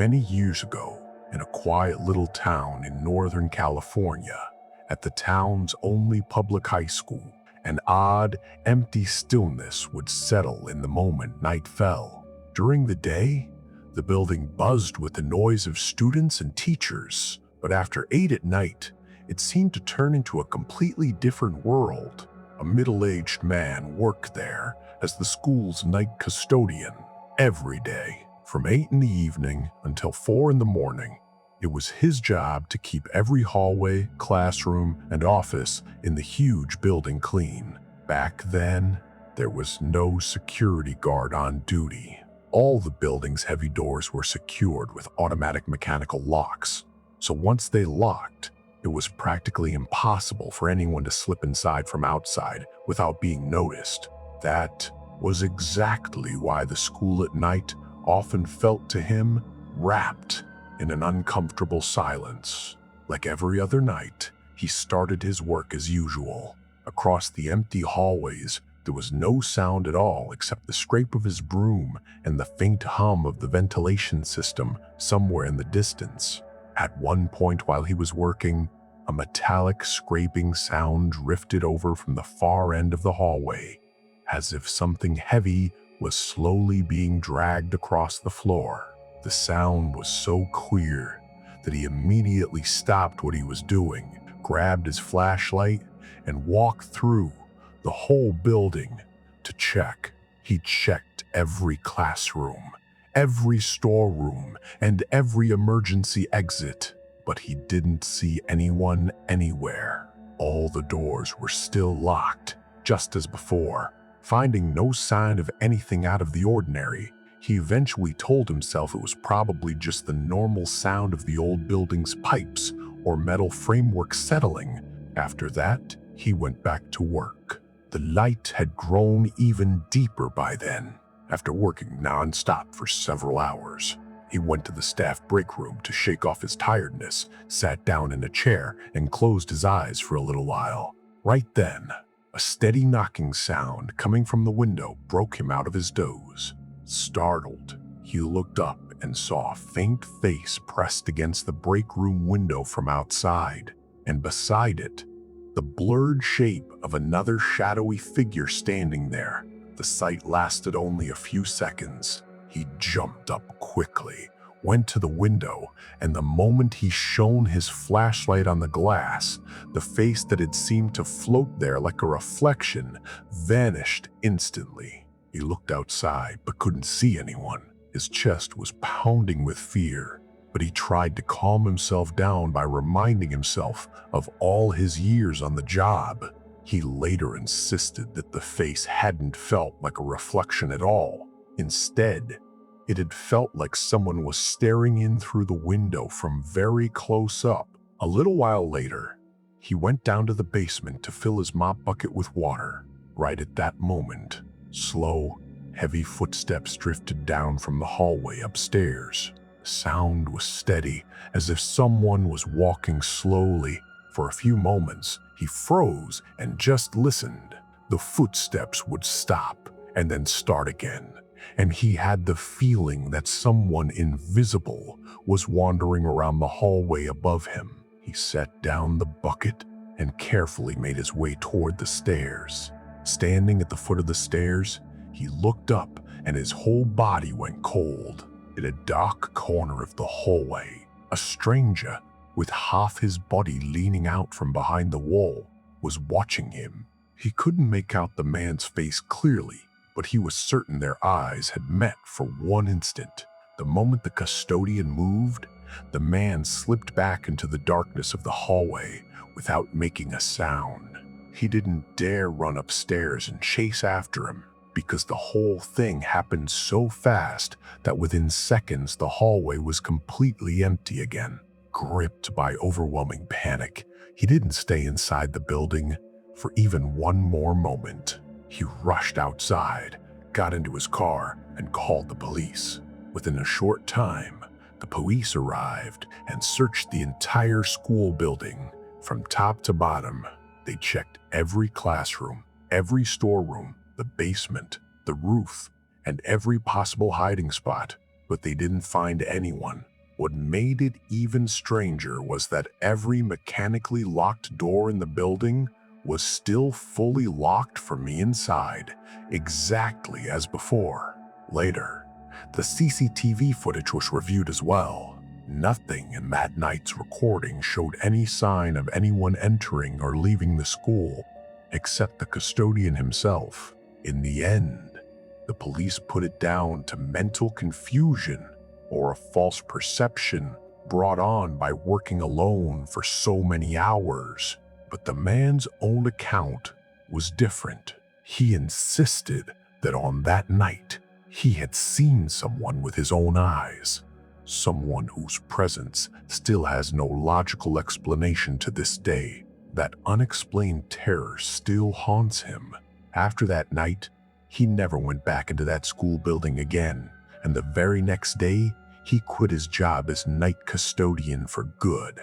Many years ago, in a quiet little town in Northern California, at the town's only public high school, an odd, empty stillness would settle in the moment night fell. During the day, the building buzzed with the noise of students and teachers, but after 8 at night, it seemed to turn into a completely different world. A middle-aged man worked there as the school's night custodian. Every day, from 8 in the evening until 4 in the morning, it was his job to keep every hallway, classroom, and office in the huge building clean. Back then, there was no security guard on duty. All the building's heavy doors were secured with automatic mechanical locks, so once they locked, it was practically impossible for anyone to slip inside from outside without being noticed. That was exactly why the school at night often felt to him wrapped in an uncomfortable silence. Like every other night, he started his work as usual. Across the empty hallways, there was no sound at all except the scrape of his broom and the faint hum of the ventilation system somewhere in the distance. At one point while he was working, a metallic scraping sound drifted over from the far end of the hallway, as if something heavy was slowly being dragged across the floor. The sound was so clear that he immediately stopped what he was doing, grabbed his flashlight, and walked through the whole building to check. He checked every classroom, every storeroom, and every emergency exit, but he didn't see anyone anywhere. All the doors were still locked, just as before. Finding no sign of anything out of the ordinary, he eventually told himself it was probably just the normal sound of the old building's pipes or metal framework settling. After that, he went back to work. The light had grown even deeper by then. After working non-stop for several hours, he went to the staff break room to shake off his tiredness, sat down in a chair, and closed his eyes for a little while. Right then, a steady knocking sound coming from the window broke him out of his doze. Startled, he looked up and saw a faint face pressed against the break room window from outside, and beside it, the blurred shape of another shadowy figure standing there. The sight lasted only a few seconds. He jumped up quickly, went to the window, and the moment he shone his flashlight on the glass, the face that had seemed to float there like a reflection vanished instantly. He looked outside but couldn't see anyone. His chest was pounding with fear, but he tried to calm himself down by reminding himself of all his years on the job. He later insisted that the face hadn't felt like a reflection at all. Instead, it had felt like someone was staring in through the window from very close up. A little while later, he went down to the basement to fill his mop bucket with water. Right at that moment, slow, heavy footsteps drifted down from the hallway upstairs. The sound was steady, as if someone was walking slowly. For a few moments, he froze and just listened. The footsteps would stop and then start again, and he had the feeling that someone invisible was wandering around the hallway above him. He set down the bucket and carefully made his way toward the stairs. Standing at the foot of the stairs, he looked up and his whole body went cold. In a dark corner of the hallway, a stranger with half his body leaning out from behind the wall was watching him. He couldn't make out the man's face clearly, but he was certain their eyes had met for one instant. The moment the custodian moved, the man slipped back into the darkness of the hallway without making a sound. He didn't dare run upstairs and chase after him, because the whole thing happened so fast that within seconds the hallway was completely empty again. Gripped by overwhelming panic, he didn't stay inside the building for even one more moment. He rushed outside, got into his car, and called the police. Within a short time, the police arrived and searched the entire school building from top to bottom. They checked every classroom, every storeroom, the basement, the roof, and every possible hiding spot, but they didn't find anyone. What made it even stranger was that every mechanically locked door in the building was still fully locked from the inside, exactly as before. Later, the CCTV footage was reviewed as well. Nothing in that night's recording showed any sign of anyone entering or leaving the school, except the custodian himself. In the end, the police put it down to mental confusion or a false perception brought on by working alone for so many hours. But the man's own account was different. He insisted that on that night, he had seen someone with his own eyes, someone whose presence still has no logical explanation to this day. That unexplained terror still haunts him. After that night, he never went back into that school building again, and the very next day, he quit his job as night custodian for good.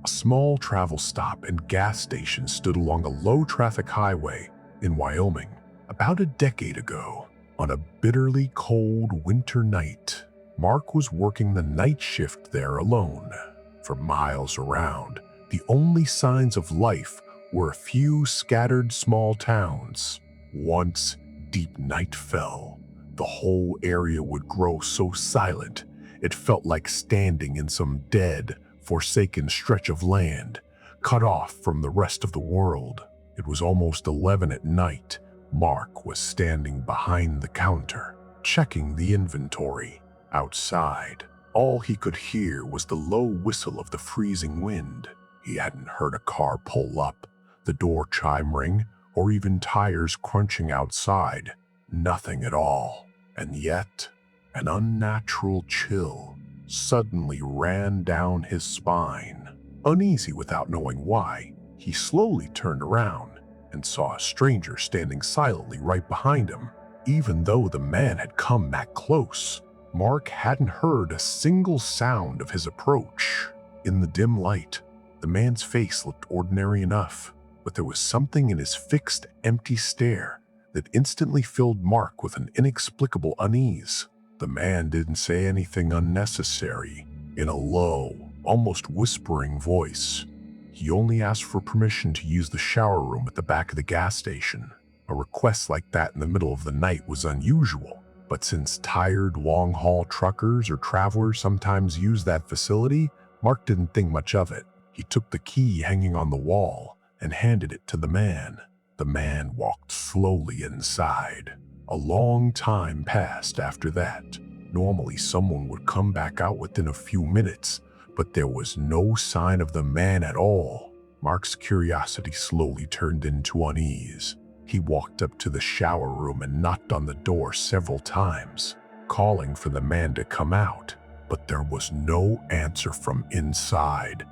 A small travel stop and gas station stood along a low-traffic highway in Wyoming about a decade ago. On a bitterly cold winter night, Mark was working the night shift there alone. For miles around, the only signs of life were a few scattered small towns. Once deep night fell, the whole area would grow so silent it felt like standing in some dead, forsaken stretch of land, cut off from the rest of the world. It was almost 11 at night. Mark was standing behind the counter, checking the inventory. Outside, all he could hear was the low whistle of the freezing wind. He hadn't heard a car pull up, the door chime ring, or even tires crunching outside. Nothing at all. And yet, an unnatural chill suddenly ran down his spine. Uneasy without knowing why, he slowly turned around and saw a stranger standing silently right behind him. Even though the man had come that close, Mark hadn't heard a single sound of his approach. In the dim light, the man's face looked ordinary enough, but there was something in his fixed, empty stare that instantly filled Mark with an inexplicable unease. The man didn't say anything unnecessary. In a low, almost whispering voice, he only asked for permission to use the shower room at the back of the gas station. A request like that in the middle of the night was unusual, but since tired long-haul truckers or travelers sometimes use that facility, Mark didn't think much of it. He took the key hanging on the wall and handed it to the man. The man walked slowly inside. A long time passed after that. Normally, someone would come back out within a few minutes, but there was no sign of the man at all. Mark's curiosity slowly turned into unease. He walked up to the shower room and knocked on the door several times, calling for the man to come out, but there was no answer from inside.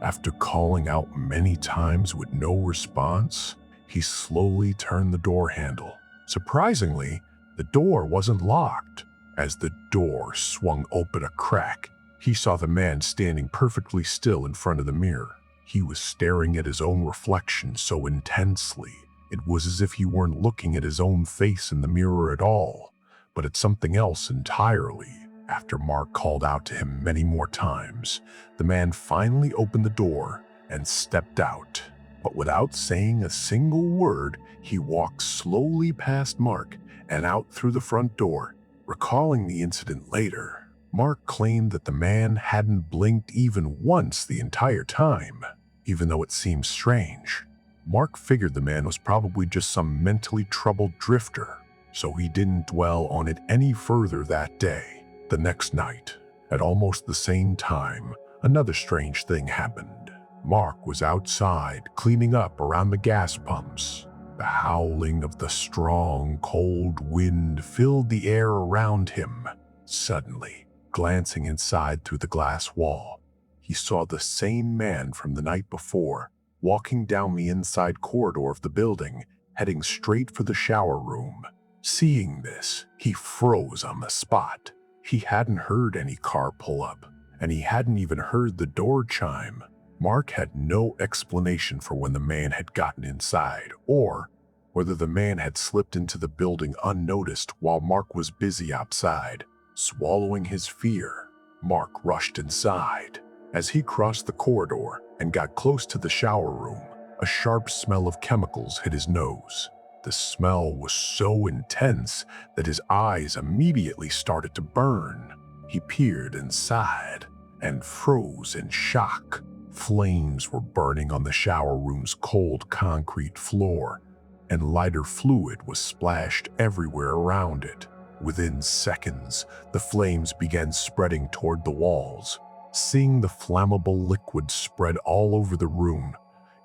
After calling out many times with no response, he slowly turned the door handle. Surprisingly, the door wasn't locked. As the door swung open a crack, he saw the man standing perfectly still in front of the mirror. He was staring at his own reflection so intensely, it was as if he weren't looking at his own face in the mirror at all, but at something else entirely. After Mark called out to him many more times, the man finally opened the door and stepped out. But without saying a single word, he walked slowly past Mark and out through the front door. Recalling the incident later, Mark claimed that the man hadn't blinked even once the entire time. Even though it seemed strange, Mark figured the man was probably just some mentally troubled drifter, so he didn't dwell on it any further that day. The next night, at almost the same time, another strange thing happened. Mark was outside cleaning up around the gas pumps. The howling of the strong, cold wind filled the air around him. Suddenly, glancing inside through the glass wall, he saw the same man from the night before walking down the inside corridor of the building, heading straight for the shower room. Seeing this, he froze on the spot. He hadn't heard any car pull up, and he hadn't even heard the door chime. Mark had no explanation for when the man had gotten inside or whether the man had slipped into the building unnoticed while Mark was busy outside. Swallowing his fear, Mark rushed inside. As he crossed the corridor and got close to the shower room, a sharp smell of chemicals hit his nose. The smell was so intense that his eyes immediately started to burn. He peered inside and froze in shock. Flames were burning on the shower room's cold concrete floor, and lighter fluid was splashed everywhere around it. Within seconds, the flames began spreading toward the walls. Seeing the flammable liquid spread all over the room,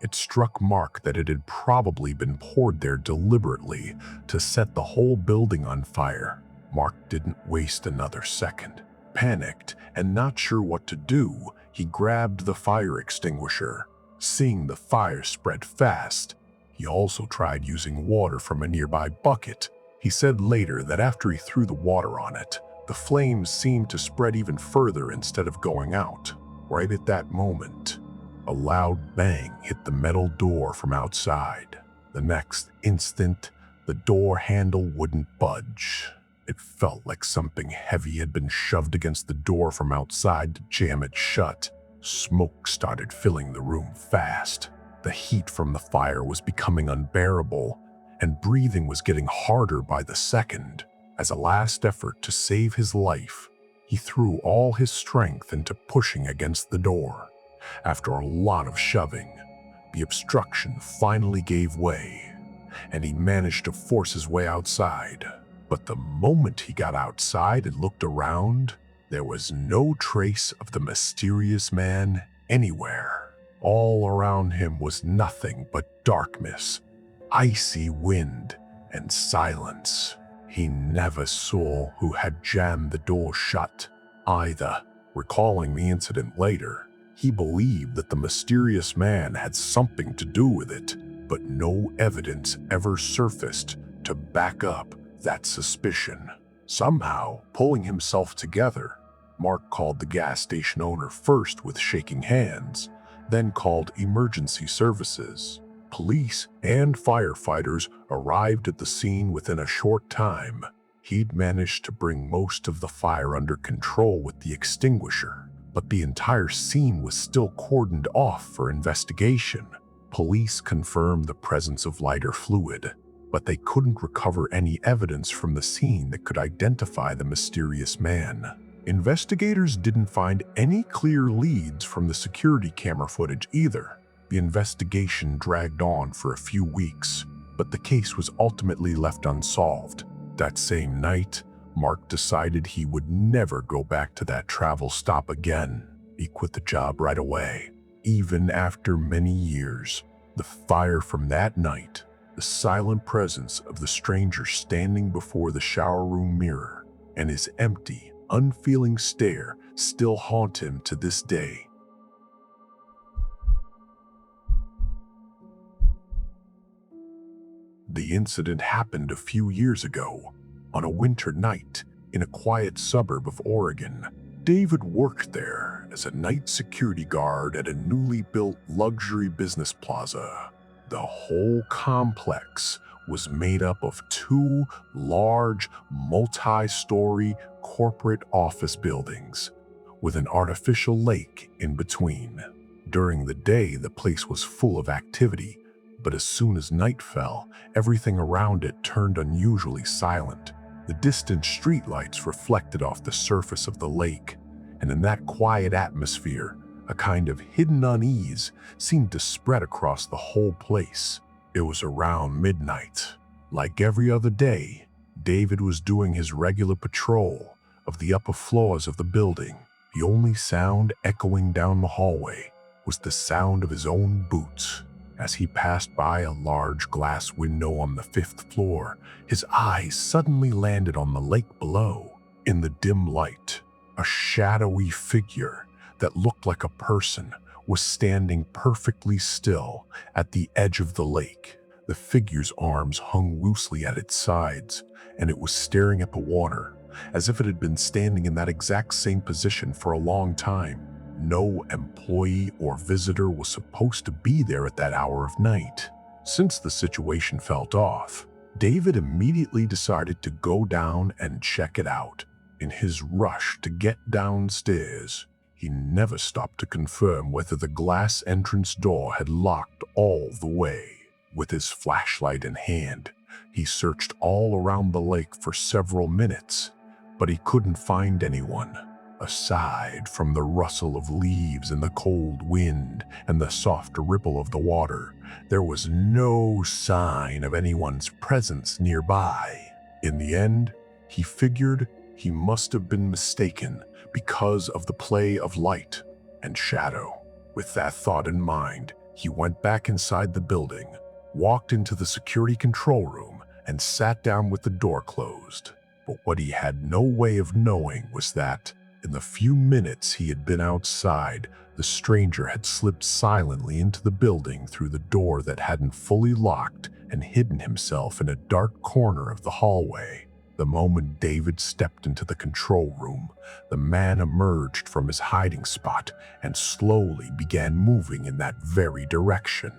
it struck Mark that it had probably been poured there deliberately to set the whole building on fire. Mark didn't waste another second. Panicked and not sure what to do, he grabbed the fire extinguisher. Seeing the fire spread fast, he also tried using water from a nearby bucket. He said later that after he threw the water on it, the flames seemed to spread even further instead of going out. Right at that moment, a loud bang hit the metal door from outside. The next instant, the door handle wouldn't budge. It felt like something heavy had been shoved against the door from outside to jam it shut. Smoke started filling the room fast. The heat from the fire was becoming unbearable, and breathing was getting harder by the second. As a last effort to save his life, he threw all his strength into pushing against the door. After a lot of shoving, the obstruction finally gave way, and he managed to force his way outside. But the moment he got outside and looked around, there was no trace of the mysterious man anywhere. All around him was nothing but darkness, icy wind, and silence. He never saw who had jammed the door shut either. Recalling the incident later, he believed that the mysterious man had something to do with it, but no evidence ever surfaced to back up that suspicion. Somehow, pulling himself together, Mark called the gas station owner first with shaking hands, then called emergency services. Police and firefighters arrived at the scene within a short time. He'd managed to bring most of the fire under control with the extinguisher, but the entire scene was still cordoned off for investigation. Police confirmed the presence of lighter fluid, but they couldn't recover any evidence from the scene that could identify the mysterious man. Investigators didn't find any clear leads from the security camera footage either. The investigation dragged on for a few weeks, but the case was ultimately left unsolved. That same night, Mark decided he would never go back to that travel stop again. He quit the job right away. Even after many years, the fire from that night, the silent presence of the stranger standing before the shower room mirror, and his empty, unfeeling stare still haunt him to this day. The incident happened a few years ago, on a winter night in a quiet suburb of Oregon. David worked there as a night security guard at a newly built luxury business plaza. The whole complex was made up of two large, multi-story corporate office buildings with an artificial lake in between. During the day, the place was full of activity, but as soon as night fell, everything around it turned unusually silent. The distant streetlights reflected off the surface of the lake, and in that quiet atmosphere, a kind of hidden unease seemed to spread across the whole place. It was around midnight. Like every other day, David was doing his regular patrol of the upper floors of the building. The only sound echoing down the hallway was the sound of his own boots. As he passed by a large glass window on the 5th floor, his eyes suddenly landed on the lake below. In the dim light, a shadowy figure that looked like a person was standing perfectly still at the edge of the lake. The figure's arms hung loosely at its sides, and it was staring at the water, as if it had been standing in that exact same position for a long time. No employee or visitor was supposed to be there at that hour of night. Since the situation felt off, David immediately decided to go down and check it out. In his rush to get downstairs, he never stopped to confirm whether the glass entrance door had locked all the way. With his flashlight in hand, he searched all around the lake for several minutes, but he couldn't find anyone. Aside from the rustle of leaves in the cold wind and the soft ripple of the water, there was no sign of anyone's presence nearby. In the end, he figured he must have been mistaken because of the play of light and shadow. With that thought in mind, he went back inside the building, walked into the security control room, and sat down with the door closed. But what he had no way of knowing was that, in the few minutes he had been outside, the stranger had slipped silently into the building through the door that hadn't fully locked and hidden himself in a dark corner of the hallway. The moment David stepped into the control room, the man emerged from his hiding spot and slowly began moving in that very direction.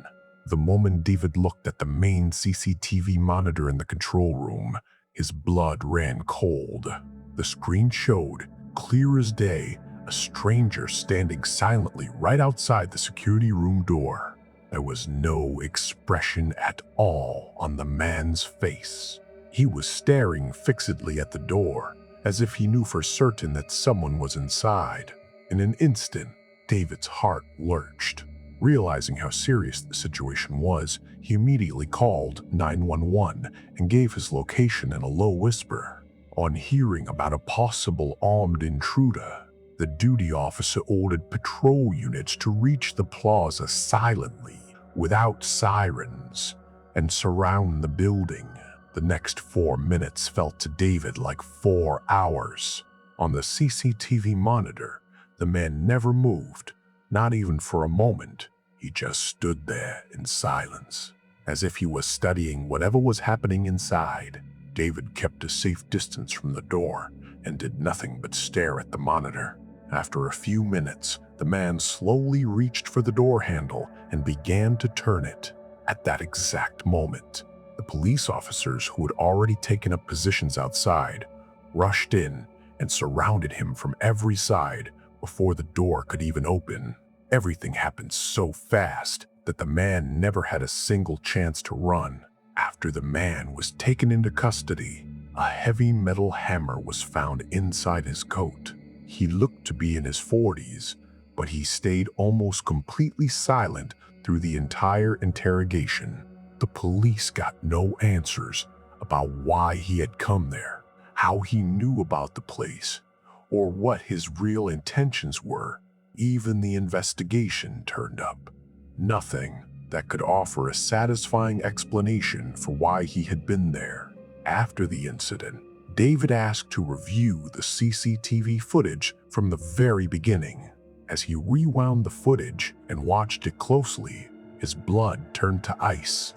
The moment David looked at the main CCTV monitor in the control room, his blood ran cold. The screen showed, clear as day, a stranger standing silently right outside the security room door. There was no expression at all on the man's face. He was staring fixedly at the door, as if he knew for certain that someone was inside. In an instant, David's heart lurched. Realizing how serious the situation was, he immediately called 911 and gave his location in a low whisper. On hearing about a possible armed intruder, the duty officer ordered patrol units to reach the plaza silently, without sirens, and surround the building. The next 4 minutes felt to David like 4 hours. On the CCTV monitor, the man never moved, not even for a moment. He just stood there in silence, as if he was studying whatever was happening inside. David kept a safe distance from the door and did nothing but stare at the monitor. After a few minutes, the man slowly reached for the door handle and began to turn it. At that exact moment, the police officers who had already taken up positions outside rushed in and surrounded him from every side before the door could even open. Everything happened so fast that the man never had a single chance to run. After the man was taken into custody, a heavy metal hammer was found inside his coat. He looked to be in his 40s, but he stayed almost completely silent through the entire interrogation. The police got no answers about why he had come there, how he knew about the place, or what his real intentions were. Even the investigation turned up nothing that could offer a satisfying explanation for why he had been there. After the incident, David asked to review the CCTV footage from the very beginning. As he rewound the footage and watched it closely, his blood turned to ice.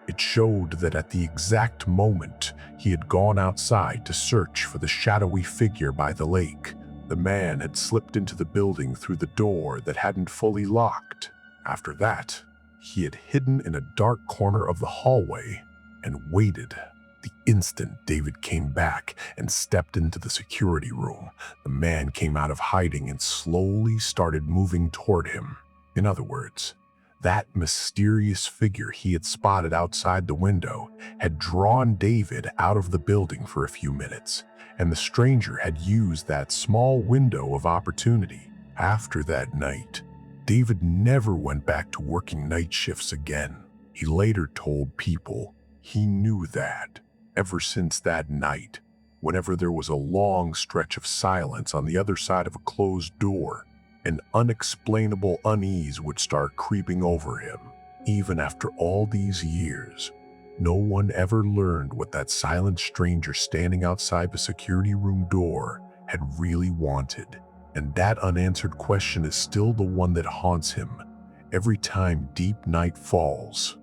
It showed that at the exact moment he had gone outside to search for the shadowy figure by the lake, the man had slipped into the building through the door that hadn't fully locked. After that, he had hidden in a dark corner of the hallway and waited. The instant David came back and stepped into the security room, the man came out of hiding and slowly started moving toward him. In other words, that mysterious figure he had spotted outside the window had drawn David out of the building for a few minutes, and the stranger had used that small window of opportunity. After that night, David never went back to working night shifts again. He later told people he knew that ever since that night, whenever there was a long stretch of silence on the other side of a closed door, an unexplainable unease would start creeping over him. Even after all these years, no one ever learned what that silent stranger standing outside the security room door had really wanted. And that unanswered question is still the one that haunts him every time deep night falls.